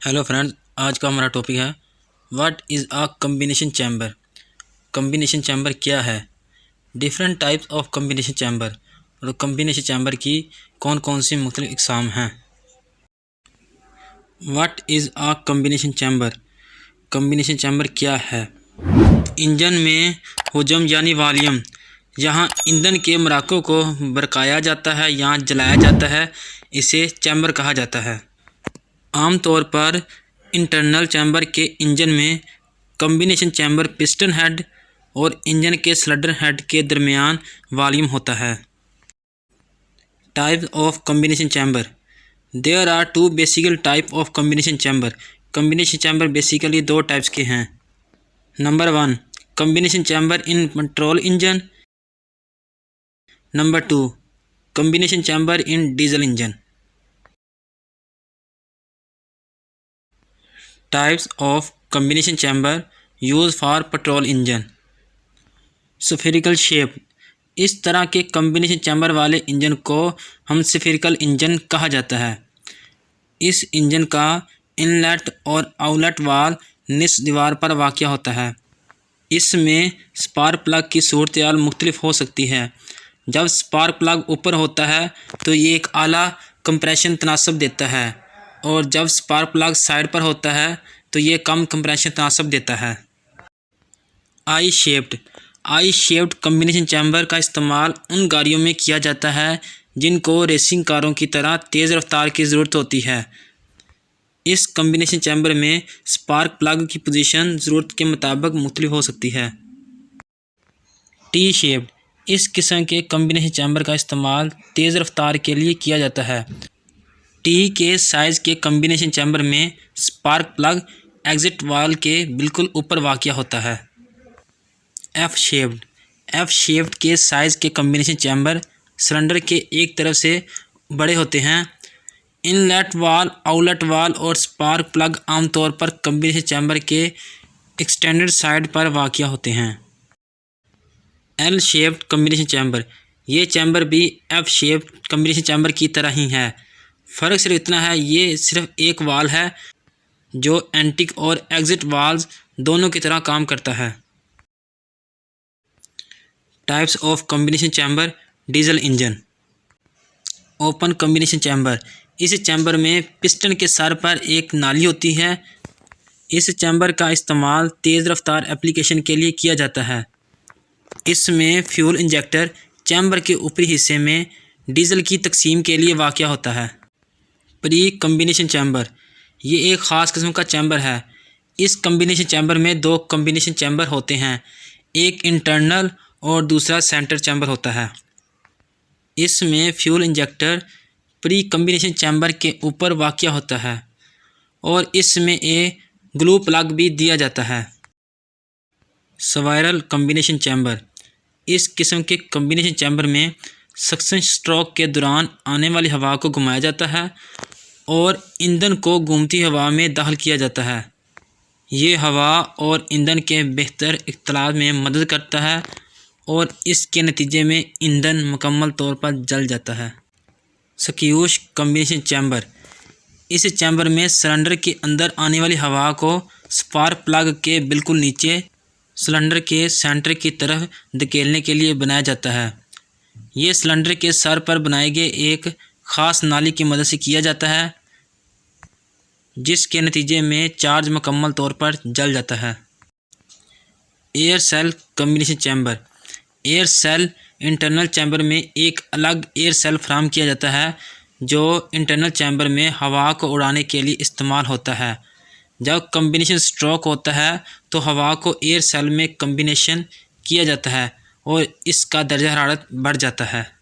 Hello friends, आज का हमारा टॉपिक है what is a combination chamber. Combination chamber क्या है, different types of combination chamber और कम्बिनेशन चैम्बर की कौन कौन सी मुख्तलिफ इकसाम हैं। What is a combination chamber. Combination chamber क्या है। इंजन में हुजम यानी वॉल्यूम, जहाँ ईंधन के मराकों को भड़काया जाता है या जलाया जाता है, इसे चैम्बर कहा जाता है। आमतौर पर इंटरनल चैम्बर के इंजन में कम्बिनेशन चैम्बर पिस्टन हेड और इंजन के सिलेंडर हेड के दरमियान वॉल्यूम होता है। Types of combination chamber. There are two basical type of combination chamber. Combination chamber basically दो टाइप्स के हैं। Number 1, combination chamber in petrol engine. Number 2, combination chamber in diesel engine. Types of combination chamber use for petrol engine. Spherical shape, इस तरह के combination chamber वाले engine को हम spherical engine कहा जाता है। इस इंजन का इनलेट और आउटलेट वाल्व निस दीवार पर वाक़या होता है। इसमें स्पार्क प्लग की सूरत-ए-हाल मुख्तलिफ हो सकती है। जब स्पार्क प्लग ऊपर होता है तो ये एक आला कंप्रेशन तनासब देता है, और जब स्पार्क प्लग साइड पर होता है तो ये कम कंप्रेशन तनासब देता है। आई शेप्ड कम्बिनेशन चैम्बर का इस्तेमाल उन गाड़ियों में किया जाता है जिनको रेसिंग कारों की तरह तेज़ रफ्तार की ज़रूरत होती है। इस कम्बिनेशन चैम्बर में स्पार्क प्लग की पोजीशन ज़रूरत के मुताबिक मुख्तलिफ हो सकती है। टी शेप्ड, इस किस्म के कम्बिनेशन चैम्बर का इस्तेमाल तेज़ रफ्तार के लिए किया जाता है। टी के साइज़ के कम्बिनेशन चैम्बर में स्पार्क प्लग एग्जिट वाल्व के बिल्कुल ऊपर वाक़या होता है। एफ शेप्ड के साइज़ के कम्बिनेशन चैम्बर सिलेंडर के एक तरफ से बड़े होते हैं। इनलेट वाल्व, आउटलेट वाल्व और स्पार्क प्लग आमतौर पर कम्बिनेशन चैम्बर के एक्सटेंडेड साइड पर वाक़या होते हैं। एल शेप्ड कम्बिनेशन चैम्बर, ये चैम्बर भी एफ शेप्ड कम्बिनेशन चैम्बर की तरह ही है। फ़र्क सिर्फ इतना है, ये सिर्फ एक वाल्व है जो एंट्री और एग्जिट वाल्व्स दोनों की तरह काम करता है। Types of combination chamber diesel engine. Open combination chamber, इस चैम्बर में पिस्टन के सर पर एक नाली होती है। इस चैम्बर का इस्तेमाल तेज़ रफ्तार एप्लीकेशन के लिए किया जाता है। इसमें फ्यूल इंजेक्टर चैम्बर के ऊपरी हिस्से में डीजल की तकसीम के लिए वाक़या होता है। प्री कम्बिनेशन चैम्बर, ये एक ख़ास किस्म का चैम्बर है। इस कम्बिनेशन चैम्बर में दो कम्बिनेशन चैम्बर होते हैं, एक इंटरनल और दूसरा सेंटर चैम्बर होता है। इसमें fuel injector pre combination chamber के ऊपर वाक़या होता है और इसमें एक ग्लू प्लग भी दिया जाता है। स्पाइरल कम्बिनेशन चैम्बर, इस किस्म के कम्बिनेशन चैम्बर में सक्शन स्ट्रोक के दौरान आने वाली हवा को घुमाया जाता है और ईंधन को घूमती हवा में दाखिल किया जाता है। ये हवा और ईंधन के बेहतर इख्तिलात में मदद करता है और इसके नतीजे में ईंधन मुकम्मल तौर पर जल जाता है। स्क्यूश कम्बिनेशन चैम्बर, इस चैम्बर में सिलेंडर के अंदर आने वाली हवा को स्पार्क प्लग के बिल्कुल नीचे सिलेंडर के सेंटर की तरफ धकेलने के लिए बनाया जाता है। ये सिलेंडर के सर पर बनाए गए एक ख़ास नाली की मदद से किया जाता है, जिसके नतीजे में चार्ज मुकम्मल तौर पर जल जाता है। Air cell combination chamber, air cell internal chamber में एक अलग एयर सेल फराहम किया जाता है जो इंटरनल चैम्बर में हवा को उड़ाने के लिए इस्तेमाल होता है। जब कम्बिनेशन स्ट्रोक होता है तो हवा को एयर सेल में कम्बिनेशन किया जाता है और इसका दर्जा हरारत बढ़ जाता है।